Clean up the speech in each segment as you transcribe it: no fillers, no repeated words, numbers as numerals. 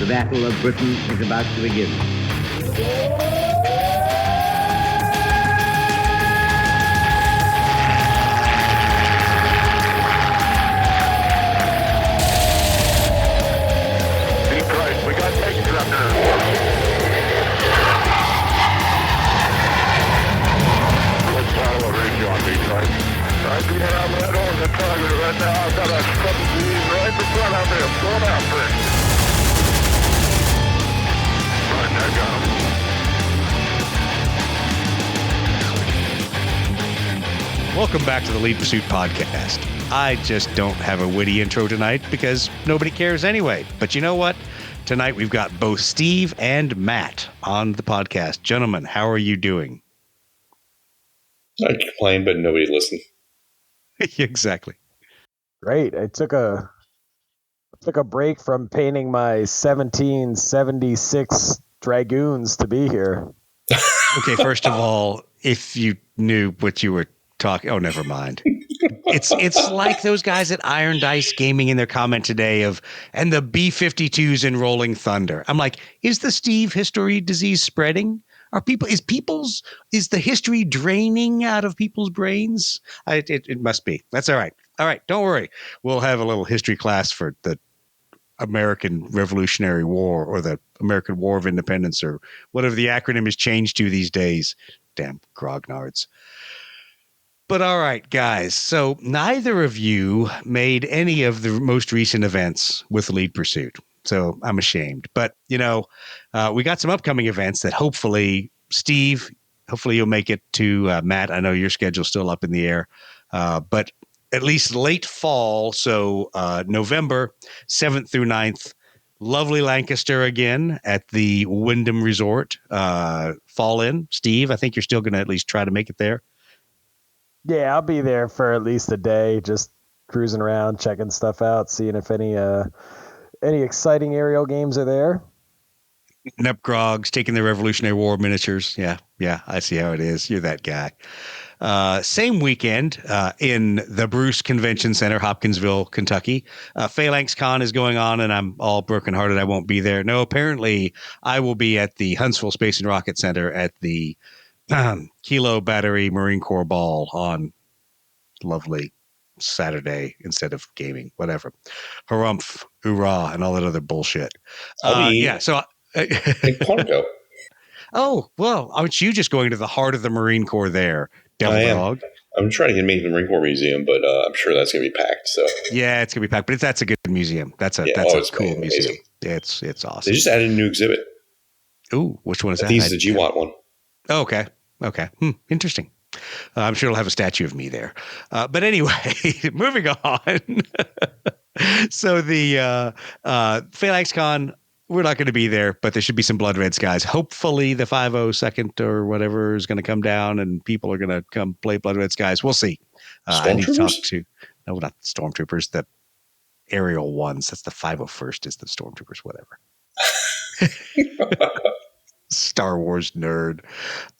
The Battle of Britain is about to begin. Deep right, we got extra up there. Let's follow a range on deep right. I'm doing out right on the target right now. I've got a couple right in front of me. I'm going out for it. Right, I got him. Welcome back to the Lead Pursuit Podcast. I just don't have a witty intro tonight because nobody cares anyway. But you know what? Tonight we've got both Steve and Matt on the podcast. Gentlemen, how are you doing? I complain, but nobody listened. Exactly. Great. I took a break from painting my 1776 Dragoons to be here. Okay, first of all, if you knew what you were talking, oh, never mind. It's like those guys at Iron Dice Gaming in their comment today and the B-52s in Rolling Thunder. I'm like, is the Steve history disease spreading? Is the history draining out of people's brains? It must be. That's all right. All right, don't worry. We'll have a little history class for the American Revolutionary War or the American War of Independence or whatever the acronym is changed to these days. Damn grognards. But all right, guys. So neither of you made any of the most recent events with Lead Pursuit. So I'm ashamed. But, we got some upcoming events that hopefully, Steve, you'll make it to Matt. I know your schedule's still up in the air. But at least late fall, so November 7th through 9th, lovely Lancaster again at the Wyndham Resort. Fall in. Steve, I think you're still going to at least try to make it there. Yeah, I'll be there for at least a day, just cruising around, checking stuff out, seeing if any exciting aerial games are there. Nep Grogs taking the Revolutionary War miniatures. Yeah, I see how it is. You're that guy. Same weekend in the Bruce Convention Center, Hopkinsville, Kentucky. Phalanx Con is going on, and I'm all brokenhearted I won't be there. No, apparently I will be at the Huntsville Space and Rocket Center at the Kilo Battery Marine Corps Ball on lovely Saturday instead of gaming, whatever. Harumph, hoorah, and all that other bullshit. Yeah, so I want to go. Oh, well, aren't you just going to the heart of the Marine Corps there, Devil Dog? I'm trying to get me to the Marine Corps Museum, but I'm sure that's going to be packed. So yeah, it's going to be packed, but that's a good museum. That's a cool museum. It's awesome. They just added a new exhibit. Ooh, which one is that? I think it's the GWAT one. Oh, okay. Interesting. I'm sure it'll have a statue of me there. But anyway, moving on. So the Phalanx Con, we're not going to be there, but there should be some Blood Red Skies. Hopefully the 502nd or whatever is going to come down and people are going to come play Blood Red Skies. We'll see. I need to talk to, no, not the Stormtroopers, the aerial ones. That's the 501st is the Stormtroopers, whatever. Star Wars nerd.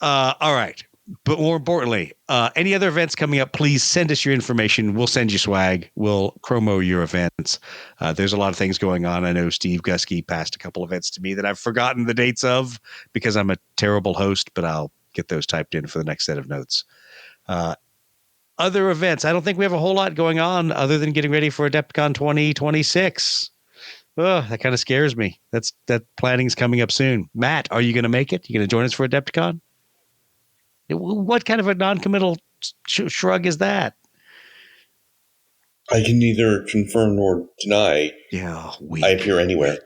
All right. But more importantly, any other events coming up, please send us your information. We'll send you swag. We'll promo your events. There's a lot of things going on. I know Steve Gusky passed a couple events to me that I've forgotten the dates of because I'm a terrible host, but I'll get those typed in for the next set of notes. Other events. I don't think we have a whole lot going on other than getting ready for Adepticon 2026. Oh, that kind of scares me. That planning's coming up soon. Matt, are you going to make it? You going to join us for Adepticon? What kind of a non-committal shrug is that? I can neither confirm nor deny. Yeah, weak. I appear anywhere.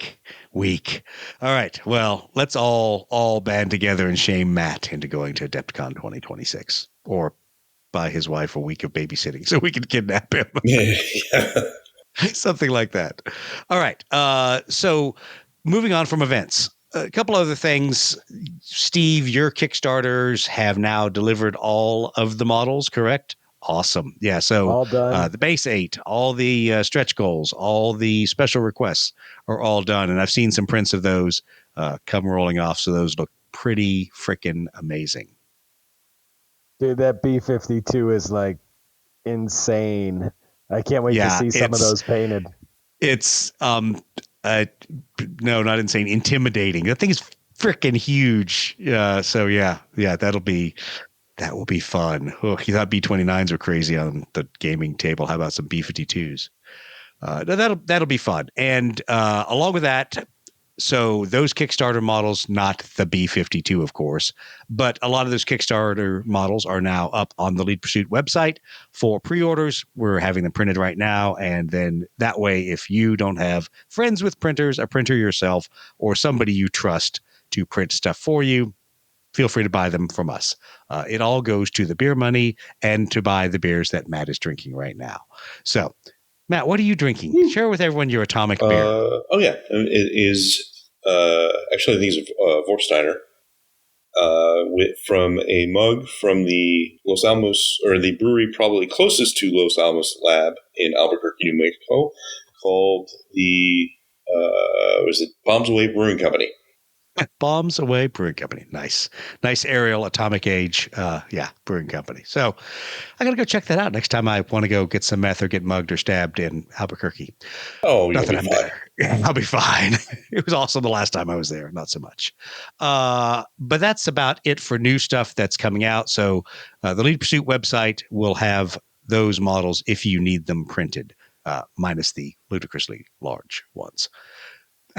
Weak. All right. Well, let's all band together and shame Matt into going to Adepticon 2026, or buy his wife a week of babysitting so we can kidnap him. Yeah. Something like that. All right. So moving on from events, a couple other things. Steve, your Kickstarters have now delivered all of the models, correct? Awesome. Yeah. So all done. The base 8, all the stretch goals, all the special requests are all done. And I've seen some prints of those come rolling off. So those look pretty freaking amazing. Dude, that B-52 is like insane. I can't wait to see some of those painted. It's No, not insane. Intimidating. That thing is freaking huge. So yeah, that will be fun. Oh, you thought B-29s were crazy on the gaming table. How about some B-52s? That'll be fun. And along with that, so those Kickstarter models, not the B-52, of course, but a lot of those Kickstarter models are now up on the Lead Pursuit website for pre-orders. We're having them printed right now. And then that way, if you don't have friends with printers, a printer yourself, or somebody you trust to print stuff for you, feel free to buy them from us. It all goes to the beer money and to buy the beers that Matt is drinking right now. So, Matt, what are you drinking? Share with everyone your atomic beer. Oh, yeah. It is actually, I think it's Vorsteiner from a mug from the Los Alamos, or the brewery probably closest to Los Alamos Lab in Albuquerque, New Mexico, called the, was it Bombs Away Brewing Company. Bombs Away Brewing Company. Nice aerial atomic age. Brewing company. So I got to go check that out next time I want to go get some meth or get mugged or stabbed in Albuquerque. Oh, Not you'll that be I'm fine. there. I'll be fine. It was awesome the last time I was there. Not so much. But that's about it for new stuff that's coming out. So the Lead Pursuit website will have those models if you need them printed, minus the ludicrously large ones.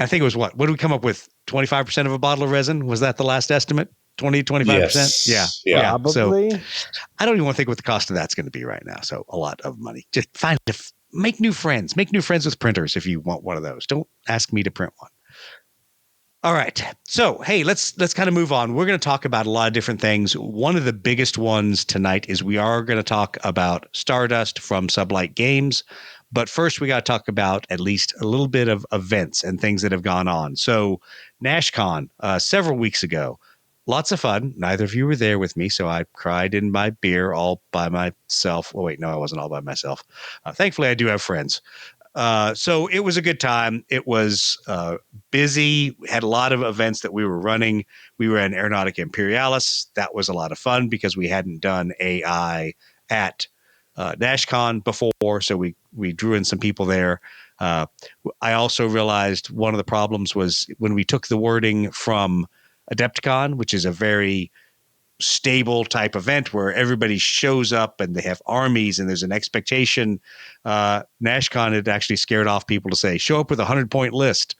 I think it was what did we come up with? 25% of a bottle of resin? Was that the last estimate? 20, 25%? Yes. Yeah. Probably. So I don't even want to think what the cost of that's going to be right now. So a lot of money. Just make new friends. Make new friends with printers if you want one of those. Don't ask me to print one. All right. So, hey, let's kind of move on. We're going to talk about a lot of different things. One of the biggest ones tonight is we are going to talk about Stardust from Sublight Games. But first, we got to talk about at least a little bit of events and things that have gone on. So NashCon, several weeks ago, lots of fun. Neither of you were there with me, so I cried in my beer all by myself. Oh, wait, no, I wasn't all by myself. Thankfully, I do have friends. So it was a good time. It was busy. We had a lot of events that we were running. We were in Aeronautica Imperialis. That was a lot of fun because we hadn't done AI at NashCon before, so we drew in some people there. I also realized one of the problems was when we took the wording from Adepticon, which is a very stable type event where everybody shows up and they have armies and there's an expectation. NashCon had actually scared off people to say, show up with a 100-point list.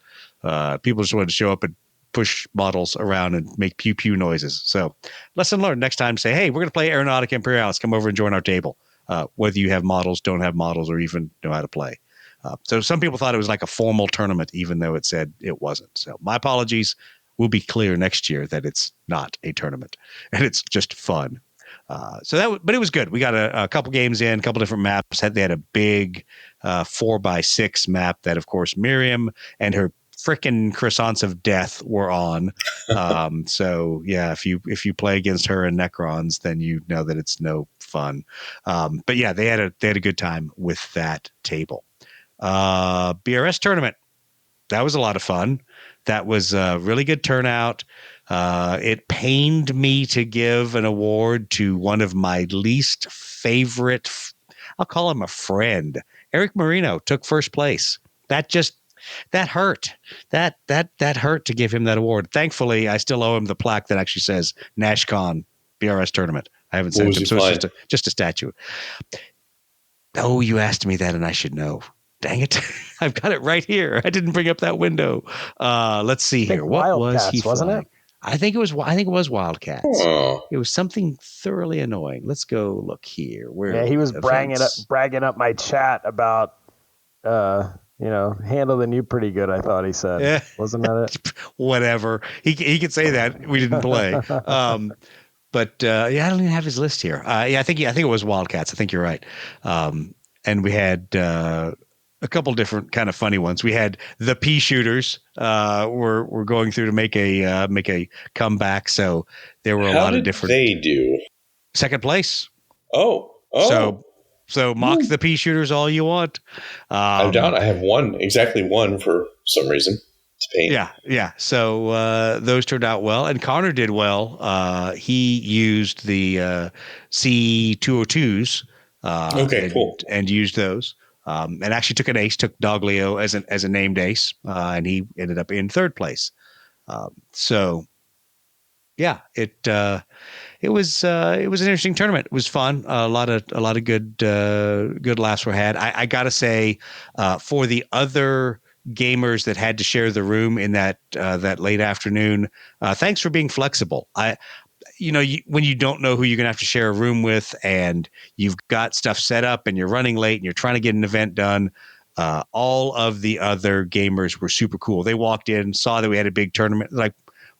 People just wanted to show up and push models around and make pew pew noises. So lesson learned. Next time, say, hey, we're going to play Aeronautica Imperialis. Come over and join our table. Whether you have models, don't have models, or even know how to play. So some people thought it was like a formal tournament, even though it said it wasn't. So my apologies. We'll be clear next year that it's not a tournament and it's just fun. But it was good. We got a couple games in, a couple different maps. They had a big 4x6 map that, of course, Miriam and her frickin' croissants of death were on. So yeah, if you play against her and Necrons, then you know that it's no fun. But yeah, they had a good time with that table. BRS tournament. That was a lot of fun. That was a really good turnout. It pained me to give an award to one of my least favorite, I'll call him a friend. Eric Marino took first place. That hurt. That hurt to give him that award. Thankfully, I still owe him the plaque that actually says NashCon BRS tournament. I haven't sent him, so it's just a statue. Oh, you asked me that and I should know. Dang it. I've got it right here. I didn't bring up that window. Let's see here. What was he wasn't flying? it? I think it was Wildcats. Oh. It was something thoroughly annoying. Let's go look here. Yeah, he was bragging up my chat about handling you pretty good, I thought he said. Yeah. Wasn't that it? Whatever. He could say that. We didn't play. But I don't even have his list here. I think it was Wildcats. I think you're right. And we had a couple different kind of funny ones. We had the pea shooters. We're going through to make a comeback. So there were a lot of different. They do second place. Oh. So mock the pea shooters all you want. I doubt I have exactly one for some reason to paint. Yeah. So those turned out well, and Connor did well. He used the C202s. Cool. And used those. and actually took an ace, took Doglio as a named ace, and he ended up in third place. So yeah, it was an interesting tournament. It was fun. A lot of good laughs were had. I gotta say, for the other gamers that had to share the room in that late afternoon, thanks for being flexible. When you don't know who you're gonna have to share a room with, and you've got stuff set up, and you're running late, and you're trying to get an event done. All of the other gamers were super cool. They walked in, saw that we had a big tournament, like,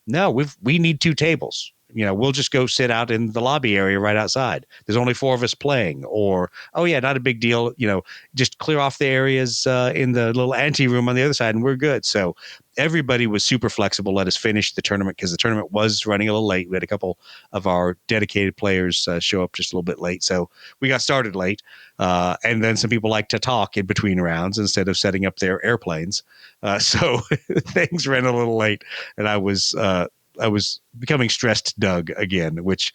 no, we need 2 tables. We'll just go sit out in the lobby area right outside. There's only 4 of us playing. Or, oh yeah, not a big deal. Just clear off the areas in the little ante room on the other side, and we're good. So everybody was super flexible. Let us finish the tournament because the tournament was running a little late. We had a couple of our dedicated players show up just a little bit late, so we got started late. And then some people like to talk in between rounds instead of setting up their airplanes. So things ran a little late, and I was becoming stressed Doug again, which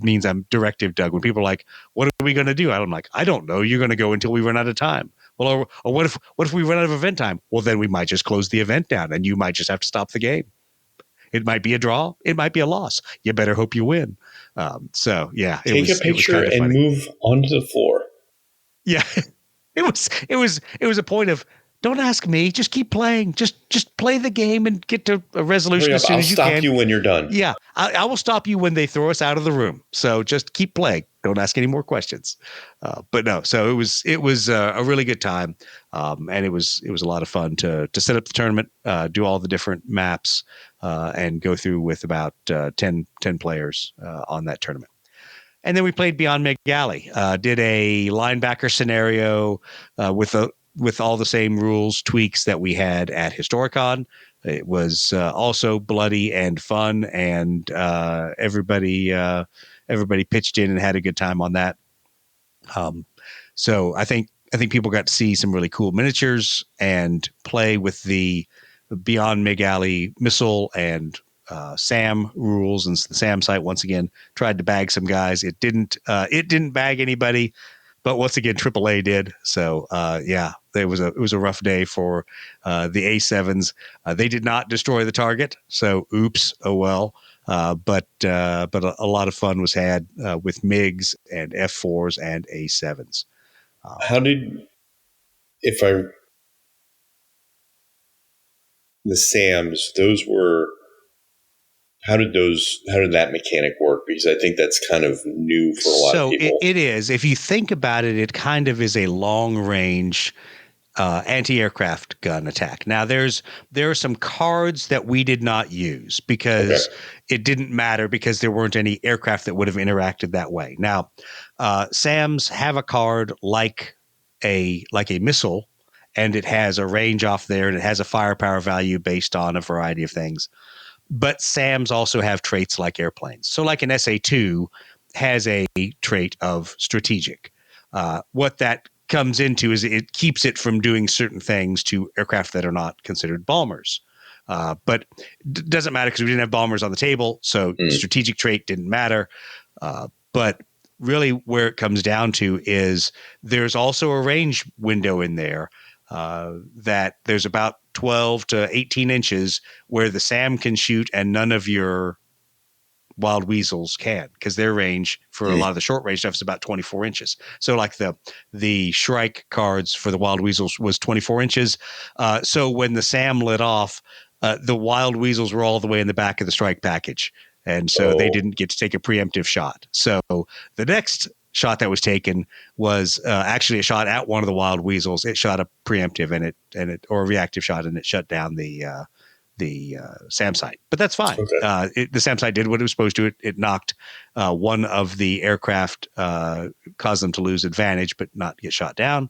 means I'm directive Doug. When people are like, what are we going to do? I'm like, I don't know. You're going to go until we run out of time. Well, or what if we run out of event time? Well, then we might just close the event down and you might just have to stop the game. It might be a draw. It might be a loss. You better hope you win. So yeah, take a picture and move onto the floor. Yeah, it was a point of, don't ask me. Just keep playing. Just play the game and get to a resolution as soon as you can. I'll stop you when you're done. Yeah, I will stop you when they throw us out of the room. So just keep playing. Don't ask any more questions. But no, so it was a really good time, and it was a lot of fun to set up the tournament, do all the different maps, and go through with about 10 players on that tournament. And then we played Beyond Meg Alley. Did a linebacker scenario with all the same rules tweaks that we had at Historicon. It was also bloody and fun, and everybody pitched in and had a good time on that. So I think people got to see some really cool miniatures and play with the Beyond Meg Alley missile and SAM rules. And the SAM site once again tried to bag some guys. It didn't bag anybody. But once again, AAA did. So yeah, it was a rough day for the A7s. They did not destroy the target. So oops, oh well. But a lot of fun was had with MiGs and F4s and A7s. The SAMs, those were. How did that mechanic work? Because I think that's kind of new for a lot of people. So it is. If you think about it, it kind of is a long range anti-aircraft gun attack. Now there are some cards that we did not use because it didn't matter because there weren't any aircraft that would have interacted that way. Now, SAMs have a card like a missile, and it has a range off there, and it has a firepower value based on a variety of things. But SAMs also have traits like airplanes. So like an SA2 has a trait of strategic. What that comes into is it keeps it from doing certain things to aircraft that are not considered bombers. But it doesn't matter because we didn't have bombers on the table, so strategic trait didn't matter. But really where it comes down to is there's also a range window in there that there's about 12 to 18 inches where the SAM can shoot and none of your wild weasels can, because their range for a lot of the short range stuff is about 24 inches. So like the Shrike cards for the wild weasels was 24 inches. So when the SAM lit off, the wild weasels were all the way in the back of the strike package. And so they didn't get to take a preemptive shot. So the next shot that was taken was actually a shot at one of the wild weasels. It shot a preemptive or a reactive shot, and it shut down the SAM site. But that's fine. Okay. The SAM site did what it was supposed to. It knocked one of the aircraft, caused them to lose advantage, but not get shot down.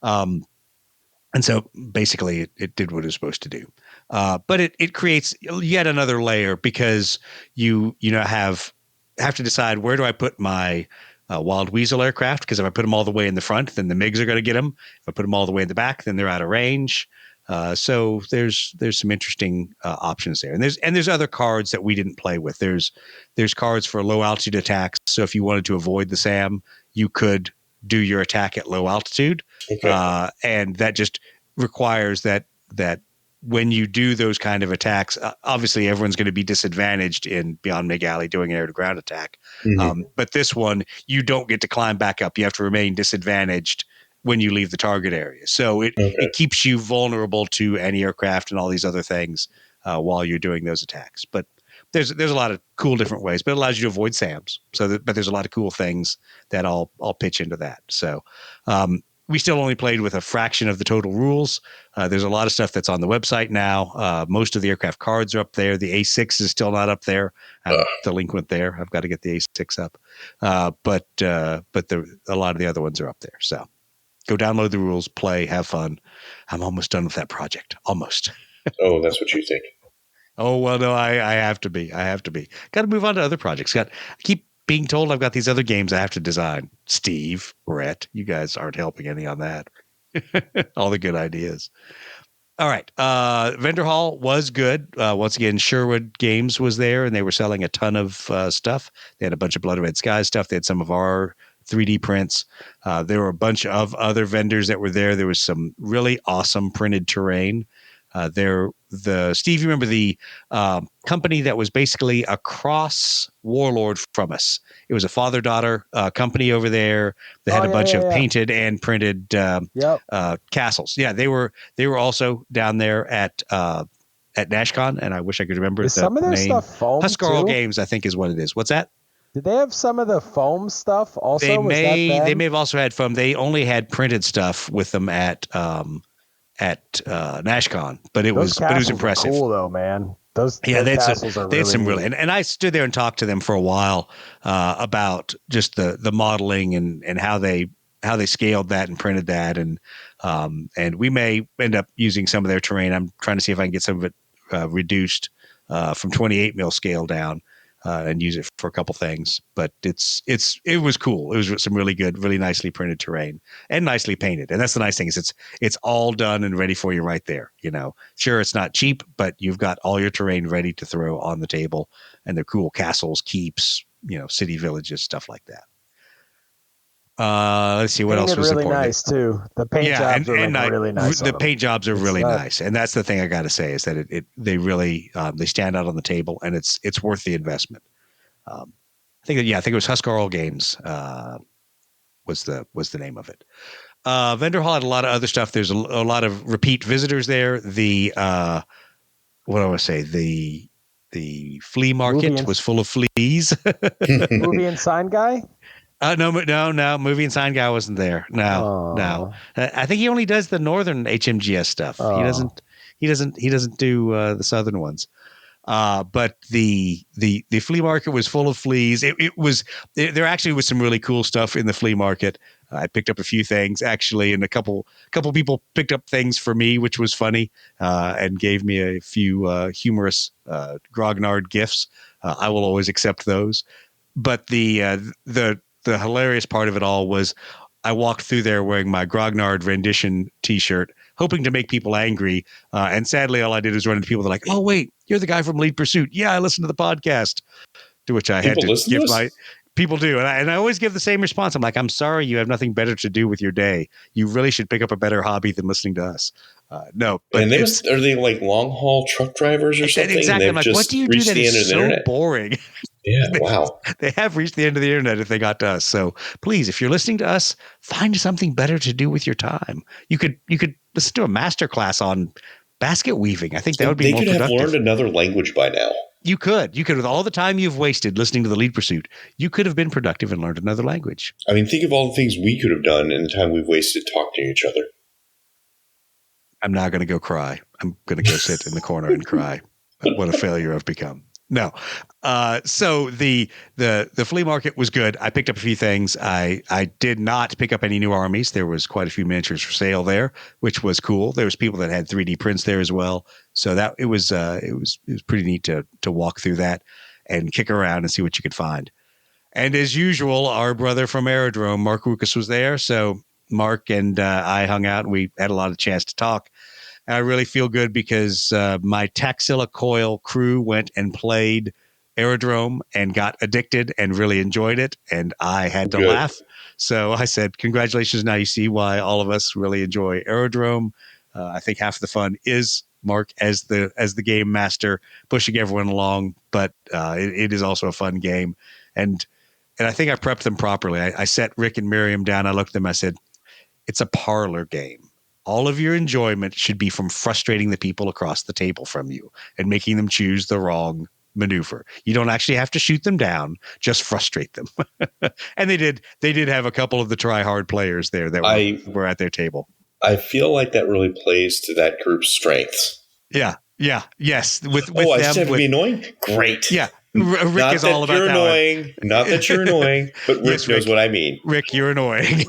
And so basically it did what it was supposed to do. But it creates yet another layer because you have to decide, where do I put my wild weasel aircraft? Because if I put them all the way in the front, then the MiGs are going to get them. If I put them all the way in the back, then they're out of range. So there's some interesting options there, and there's other cards that we didn't play with. There's cards for low altitude attacks. So if you wanted to avoid the SAM, you could do your attack at low altitude. Okay. And that just requires that when you do those kind of attacks, obviously everyone's going to be disadvantaged in Beyond Mig Alley doing an air-to-ground attack. Mhm. But this one, you don't get to climb back up. You have to remain disadvantaged when you leave the target area. So it keeps you vulnerable to anti-aircraft and all these other things while you're doing those attacks. But there's a lot of cool different ways, but it allows you to avoid SAMs. But there's a lot of cool things that I'll pitch into that. So we still only played with a fraction of the total rules. There's a lot of stuff that's on the website now. Most of the aircraft cards are up there. The A6 is still not up there. I'm delinquent there. I've got to get the A6 up. But a lot of the other ones are up there. So go download the rules, play, have fun. I'm almost done with that project. Almost. Oh, that's what you think. Oh, well, no, I have to be. Got to move on to other projects. I keep being told I've got these other games I have to design. Steve, Brett, you guys aren't helping any on that. All the good ideas. All right. Vendor Hall was good. Once again, Sherwood Games was there, and they were selling a ton of stuff. They had a bunch of Blood Red Skies stuff. They had some of our 3D prints. There were a bunch of other vendors that were there. There was some really awesome printed terrain. Steve, you remember the company that was basically across Warlord from us? It was a father-daughter company over there that had a bunch of painted and printed castles. Yeah, they were also down there at NashCon, and I wish I could remember the some of their name. stuff foam Huscarl too? Games, I think, is what it is. What's that? Did they have some of the foam stuff also? They may have also had foam. They only had printed stuff with them at NashCon, but it was impressive. Cool though, man. Those castles are really they had some neat. and I stood there and talked to them for a while about just the modeling and how they scaled that and printed that, and we may end up using some of their terrain. I'm trying to see if I can get some of it reduced from 28 mil scale down. And use it for a couple things, but it was cool. It was some really good, really nicely printed terrain and nicely painted. And that's the nice thing is it's all done and ready for you right there. You know, sure, it's not cheap, but you've got all your terrain ready to throw on the table, and they're cool castles, keeps, city villages, stuff like that. Let's see what else was really important. Nice too. The paint jobs are really nice. The paint jobs are really nice, and that's the thing I got to say is that they really they stand out on the table, and it's worth the investment. I think it was Huscarl Games was the name of it. Vendor Hall had a lot of other stuff. There's a lot of repeat visitors there. The what do I want to say? The flea market was full of fleas. Movie and sign guy. No. Movie and sign guy wasn't there. No. I think he only does the northern HMGS stuff. He doesn't do the southern ones. But the flea market was full of fleas. There actually was some really cool stuff in the flea market. I picked up a few things actually, and a couple people picked up things for me, which was funny, and gave me a few humorous Grognard gifts. I will always accept those. But the hilarious part of it all was I walked through there wearing my Grognard Rendition T-shirt, hoping to make people angry. And sadly, all I did was run into people that are like, "Oh, wait, you're the guy from Lead Pursuit." Yeah, I listened to the podcast. To which I had to give my people do. And I always give the same response. I'm like, "I'm sorry, you have nothing better to do with your day. You really should pick up a better hobby than listening to us." No, but and are they like long haul truck drivers or something? Exactly. I'm like, what do you do that is so boring? Yeah, wow. They have reached the end of the internet if they got to us. So please, if you're listening to us, find something better to do with your time. You could listen to a masterclass on basket weaving. I think that would be more productive. They could have learned another language by now. You could, with all the time you've wasted listening to the Lead Pursuit, you could have been productive and learned another language. I mean, think of all the things we could have done in the time we've wasted talking to each other. I'm not going to go cry. I'm going to go sit in the corner and cry. What a failure I've become. No. So the flea market was good. I picked up a few things. I did not pick up any new armies. There was quite a few miniatures for sale there, which was cool. There was people that had 3D prints there as well. So that it was pretty neat to walk through that and kick around and see what you could find. And as usual, our brother from Aerodrome, Mark Rukas, was there. So Mark and I hung out and we had a lot of chance to talk. And I really feel good because my Taxilla Coil crew went and played Aerodrome and got addicted and really enjoyed it. And I had to Good. laugh. So I said, congratulations. Now you see why all of us really enjoy Aerodrome. I think half of the fun is Mark as the game master pushing everyone along, but it is also a fun game. And I think I prepped them properly. I set Rick and Miriam down. I looked at them. I said, it's a parlor game. All of your enjoyment should be from frustrating the people across the table from you and making them choose the wrong maneuver. You don't actually have to shoot them down, just frustrate them. And they did have a couple of the try hard players there that were at their table. I feel like that really plays to that group's strengths. Yeah. Yes. With I them, just have to be annoying? Great. Yeah. Rick Not is all that about you're that annoying. one. Not that you're annoying, but Rick Yes, knows what I mean. Rick, you're annoying.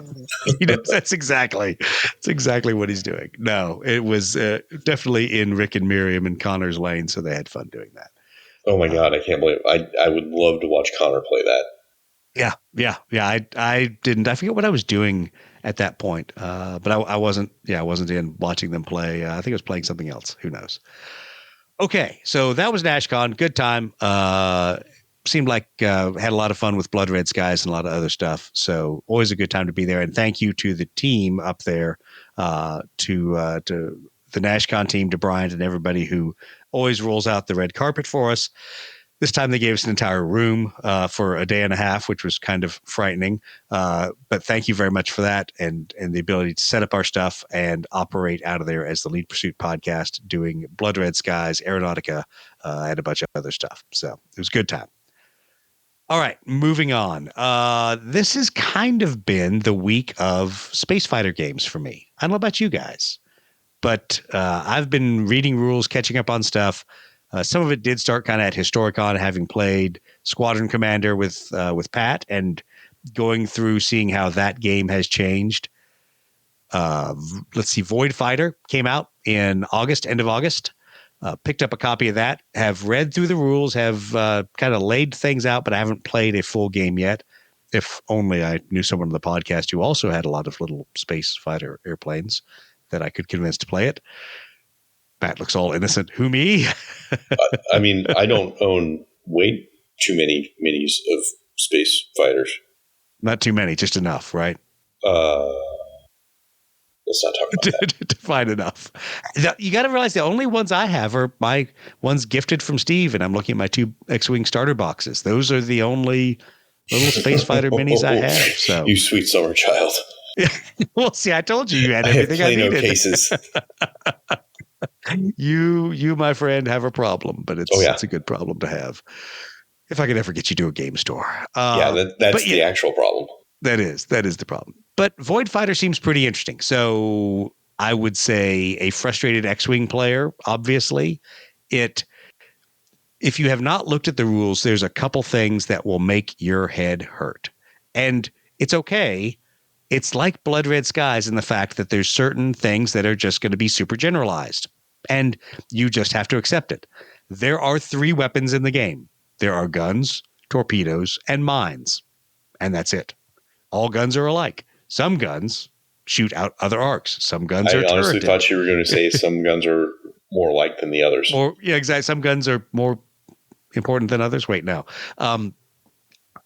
That's exactly what he's doing. No, it was definitely in Rick and Miriam and Connor's lane, so they had fun doing that. Oh my God, I can't believe it. I would love to watch Connor play that. Yeah. I didn't. I forget what I was doing at that point, but I wasn't. Yeah, I wasn't in watching them play. I think I was playing something else. Who knows? Okay, so that was NashCon. Good time. Seemed like had a lot of fun with Blood Red Skies and a lot of other stuff. So always a good time to be there. And thank you to the team up there, to the NashCon team, to Brian and everybody who always rolls out the red carpet for us. This time they gave us an entire room for a day and a half, which was kind of frightening. But thank you very much for that and the ability to set up our stuff and operate out of there as the Lead Pursuit podcast, doing Blood Red Skies, Aeronautica, and a bunch of other stuff. So it was a good time. All right, moving on. This has kind of been the week of space fighter games for me. I don't know about you guys, but I've been reading rules, catching up on stuff. Some of it did start kind of at Historicon, having played Squadron Commander with Pat and going through seeing how that game has changed. Let's see, Void Fighter came out in August, end of August. Picked up a copy of that, have read through the rules, have kind of laid things out, but I haven't played a full game yet. If only I knew someone on the podcast who also had a lot of little space fighter airplanes that I could convince to play it. Pat looks all innocent. Who, me? I mean, I don't own way too many minis of space fighters. Not too many, just enough, right? Let's not talk about that. To find enough. You got to realize the only ones I have are my ones gifted from Steve, and I'm looking at my 2 X-Wing starter boxes. Those are the only little space fighter minis I have. So you sweet summer child. Well, see, I told you had everything I needed. Cases. You, my friend, have a problem, but it's a good problem to have. If I could ever get you to a game store. That's the actual problem. That is the problem. But Void Fighter seems pretty interesting. So I would say a frustrated X-Wing player, obviously. If you have not looked at the rules, there's a couple things that will make your head hurt. And it's okay. It's like Blood Red Skies in the fact that there's certain things that are just going to be super generalized. And you just have to accept it. There are 3 weapons in the game. There are guns, torpedoes, and mines. And that's it. All guns are alike. Some guns shoot out other arcs. Some guns are turreted. I honestly thought you were going to say some guns are more alike than the others. Yeah, exactly. Some guns are more important than others. Wait, no.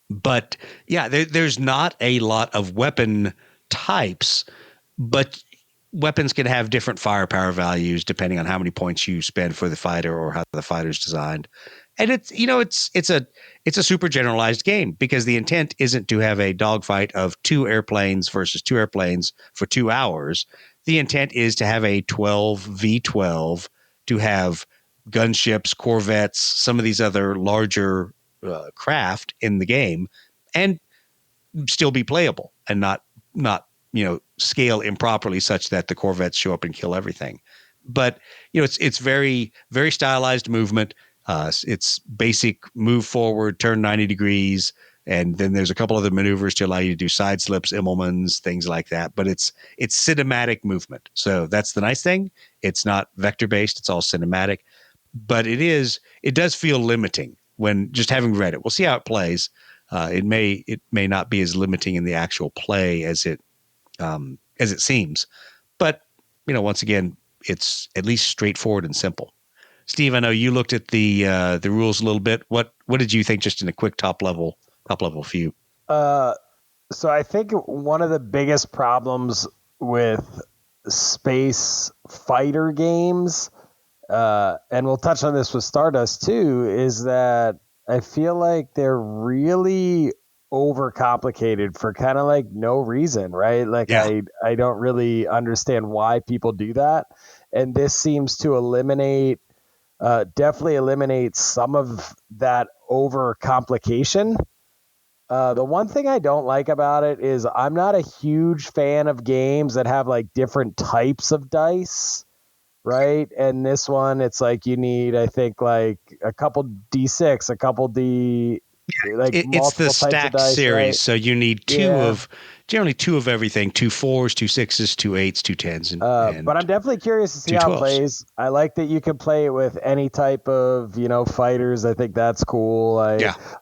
But yeah, there's not a lot of weapon types, but weapons can have different firepower values depending on how many points you spend for the fighter or how the fighter's designed. And it's a super generalized game because the intent isn't to have a dogfight of 2 airplanes versus 2 airplanes for 2 hours. The intent is to have a 12v12, to have gunships, corvettes, some of these other larger craft in the game, and still be playable and not scale improperly such that the corvettes show up and kill everything. But it's very, very stylized movement. It's basic move forward, turn 90 degrees, and then there's a couple other maneuvers to allow you to do side slips, Immelmans, things like that. But it's cinematic movement. So that's the nice thing. It's not vector based. It's all cinematic. But it does feel limiting when just having read it. We'll see how it plays. It may not be as limiting in the actual play as it seems. But once again, it's at least straightforward and simple. Steve, I know you looked at the rules a little bit. What did you think, just in a quick top level view? So I think one of the biggest problems with space fighter games, and we'll touch on this with Stardust too, is that I feel like they're really overcomplicated for kind of like no reason, right? Like Yeah. I don't really understand why people do that. And this seems to definitely eliminate some of that overcomplication. The one thing I don't like about it is I'm not a huge fan of games that have like different types of dice, right? And this one, it's like you need, I think, like a couple D6, a couple like It's the multiple types of stacked dice, series, right? so you need generally two of everything: 2 4s, 2 6s, 2 8s, 2 10s, and But I'm definitely curious to see 2 how it 12s. plays. I like that you can play it with any type of, fighters. I think that's cool.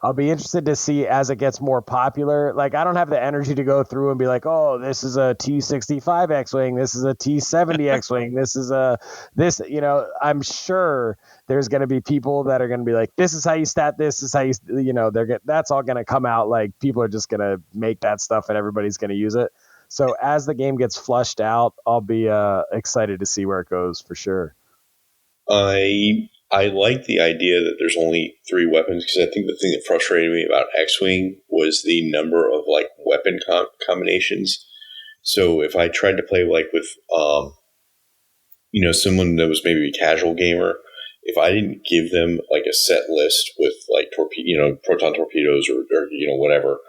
I'll be interested to see as it gets more popular. Like, I don't have the energy to go through and be like, oh, this is a T65 X-Wing. This is a T70 X-Wing. I'm sure there's going to be people that are going to be like, this is how you stat this. This is how that's all going to come out. Like, people are just going to make that stuff and everybody's going to use it. So as the game gets flushed out, I'll be excited to see where it goes for sure. I like the idea that there's only 3 weapons, because I think the thing that frustrated me about X-Wing was the number of like weapon combinations. So if I tried to play like with someone that was maybe a casual gamer, if I didn't give them like a set list with like proton torpedoes or whatever,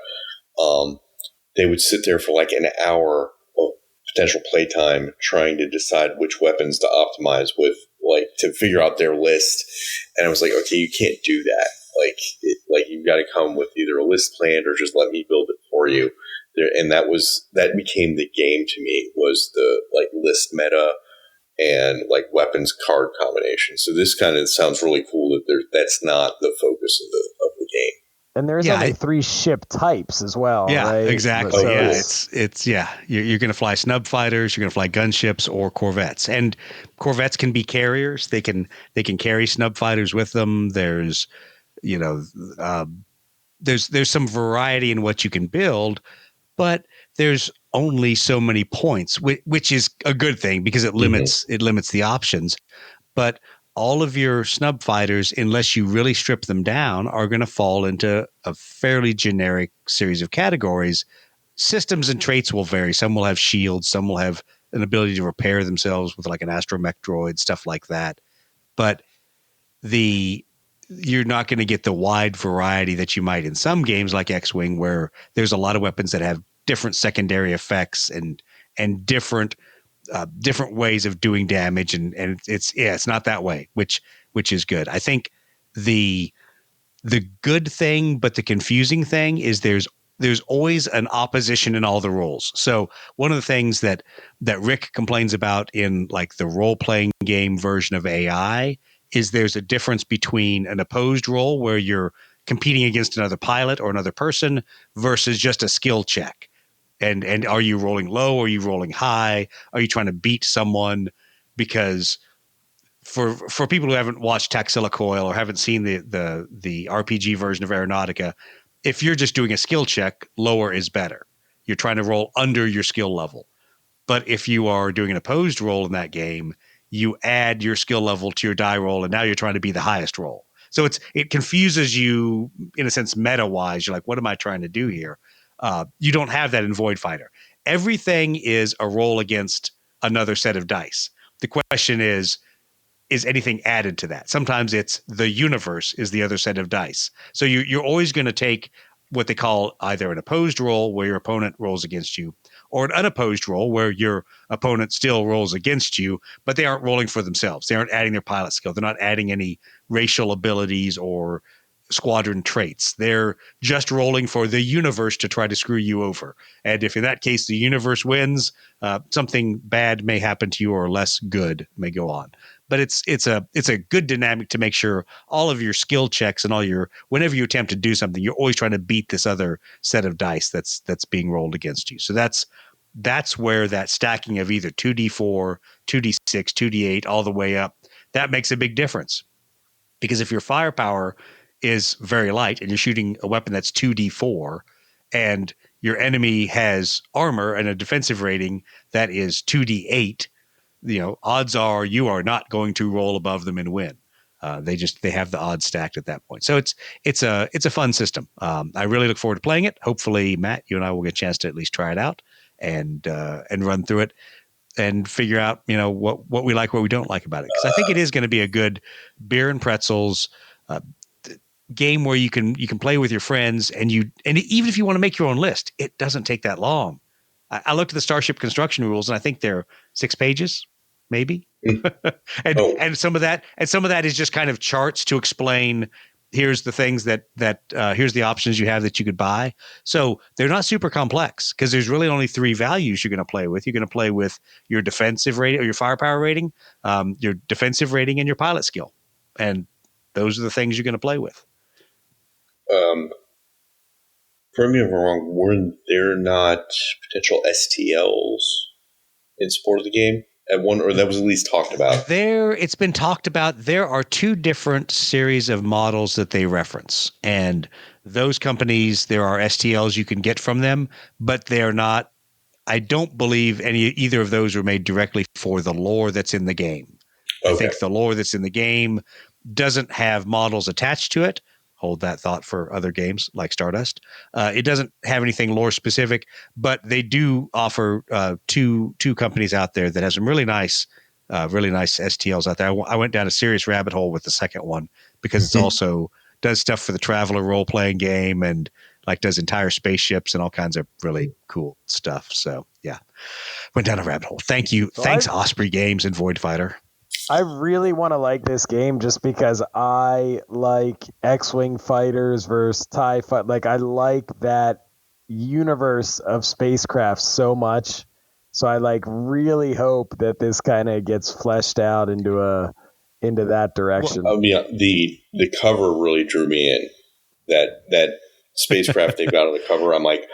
they would sit there for like an hour of potential playtime trying to decide which weapons to optimize with, like to figure out their list. And I was like, okay, you can't do that. Like you've got to come with either a list planned or just let me build it for you. And that became the game to me, was the like list meta and like weapons card combination. So this kind of sounds really cool that that's not the focus of the game. And there's only 3 ship types as well, right? Exactly. So yeah, it's you're going to fly snub fighters, you're going to fly gunships or corvettes, and corvettes can be carriers. They can carry snub fighters with them. There's there's some variety in what you can build, but there's only so many points, which is a good thing because it limits the options. But all of your snub fighters, unless you really strip them down, are going to fall into a fairly generic series of categories. Systems and traits will vary. Some will have shields, some will have an ability to repair themselves with like an astromech droid, stuff like that. But you're not going to get the wide variety that you might in some games like X-Wing, where there's a lot of weapons that have different secondary effects and different ways of doing damage, and it's not that way, which is good. I think the good thing, but the confusing thing is there's always an opposition in all the roles. So one of the things that Rick complains about in like the role-playing game version of AI is there's a difference between an opposed role where you're competing against another pilot or another person versus just a skill check. And are you rolling low? Are you rolling high? Are you trying to beat someone? Because for people who haven't watched Taxilla Coil or haven't seen the RPG version of Aeronautica, if you're just doing a skill check, lower is better. You're trying to roll under your skill level. But if you are doing an opposed roll in that game, you add your skill level to your die roll, and now you're trying to be the highest roll. So it confuses you in a sense meta-wise. You're like, what am I trying to do here? You don't have that in Void Fighter. Everything is a roll against another set of dice. The question is anything added to that? Sometimes it's the universe is the other set of dice. So you're always going to take what they call either an opposed roll where your opponent rolls against you, or an unopposed roll where your opponent still rolls against you, but they aren't rolling for themselves. They aren't adding their pilot skill. They're not adding any racial abilities or squadron traits. They're just rolling for the universe to try to screw you over. And if in that case the universe wins, something bad may happen to you or less good may go on. But it's a good dynamic to make sure all of your skill checks and whenever you attempt to do something, you're always trying to beat this other set of dice that's being rolled against you. So that's where that stacking of either 2d4, 2d6, 2d8, all the way up that makes a big difference. Because if your firepower is very light and you're shooting a weapon that's 2d4 and your enemy has armor and a defensive rating that is 2d8, odds are you are not going to roll above them and win. They have the odds stacked at that point. So it's a fun system. I really look forward to playing it. Hopefully, Matt, you and I will get a chance to at least try it out and run through it and figure out, what we like, what we don't like about it. Because I think it is going to be a good beer and pretzels game where you can play with your friends, and even if you want to make your own list, it doesn't take that long. I looked at the Starship construction rules, and I think they're 6 pages, maybe. and some of that is just kind of charts to explain. Here's the things that here's the options you have that you could buy. So they're not super complex because there's really only 3 values you're going to play with. You're going to play with your defensive rating or your firepower rating, your defensive rating, and your pilot skill. And those are the things you're going to play with. Correct me if I'm wrong, were there not potential STLs in support of the game at one, or that was at least talked about? It's been talked about. There are 2 different series of models that they reference, and those companies, there are STLs you can get from them, but they are not. I don't believe either of those are made directly for the lore that's in the game. Okay. I think the lore that's in the game doesn't have models attached to it. Hold that thought for other games like Stardust. It doesn't have anything lore specific, but they do offer two companies out there that has some really nice STLs out there. I went down a serious rabbit hole with the second one because it's also does stuff for the Traveler role playing game and like does entire spaceships and all kinds of really cool stuff. So yeah, went down a rabbit hole. Thank you. Thanks Osprey Games and Void Fighter. I really want to like this game just because I like X-Wing fighters versus TIE fight. Like I like that universe of spacecraft so much. So I really hope that this kind of gets fleshed out into that direction. Well, the cover really drew me in. That spacecraft they got on the cover, I'm like,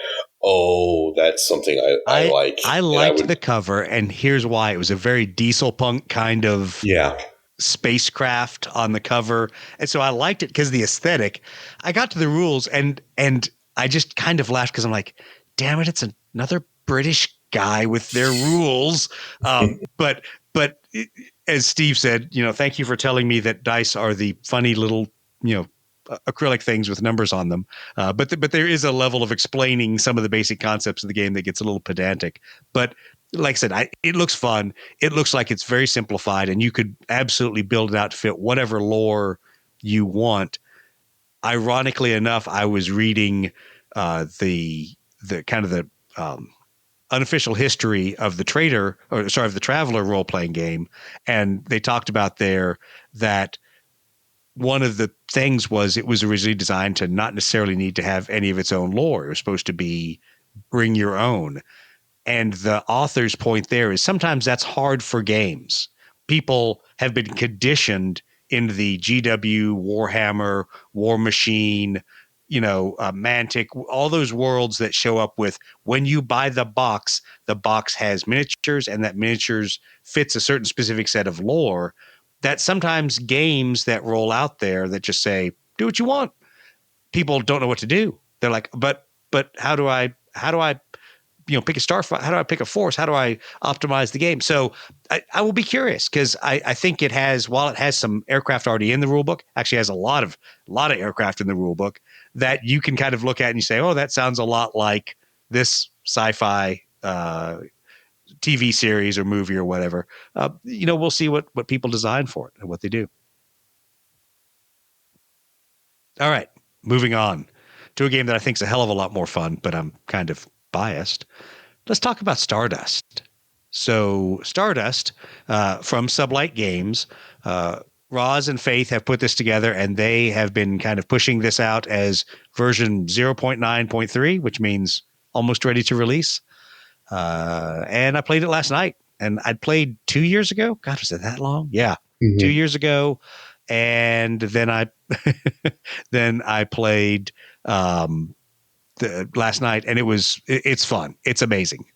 oh, that's something I like. I liked the cover, and here's why. It was a very diesel punk kind of spacecraft on the cover. And so I liked it because the aesthetic. I got to the rules and I just kind of laughed because I'm like, damn it, it's another British guy with their rules. But as Steve said, thank you for telling me that dice are the funny little, acrylic things with numbers on them. But there is a level of explaining some of the basic concepts of the game that gets a little pedantic. But like I said, it looks fun. It looks like it's very simplified, and you could absolutely build it out to fit whatever lore you want. Ironically enough, I was reading the kind of the unofficial history of the the Traveler role playing game, and they talked about there that one of the things was it was originally designed to not necessarily need to have any of its own lore. It was supposed to be bring your own. And the author's point there is sometimes that's hard for games. People have been conditioned into the GW, Warhammer, War Machine, Mantic, all those worlds that show up with when you buy the box has miniatures, and that miniatures fits a certain specific set of lore. That sometimes games that roll out there that just say, do what you want. People don't know what to do. They're like, but how do I pick a starfighter? How do I pick a force? How do I optimize the game? So I will be curious because I think it has, while it has some aircraft already in the rule book, actually has a lot of aircraft in the rule book that you can kind of look at and you say, oh, that sounds a lot like this sci-fi TV series or movie or whatever. We'll see what people design for it and what they do. All right, moving on to a game that I think is a hell of a lot more fun, but I'm kind of biased. Let's talk about Stardust. So Stardust from Sublight Games, Roz and Faith have put this together, and they have been kind of pushing this out as version 0.9.3, which means almost ready to release. And I played it last night, and I'd played 2 years ago. God, was it that long? Yeah. 2 years ago. And then I played last night, and it's fun. It's amazing.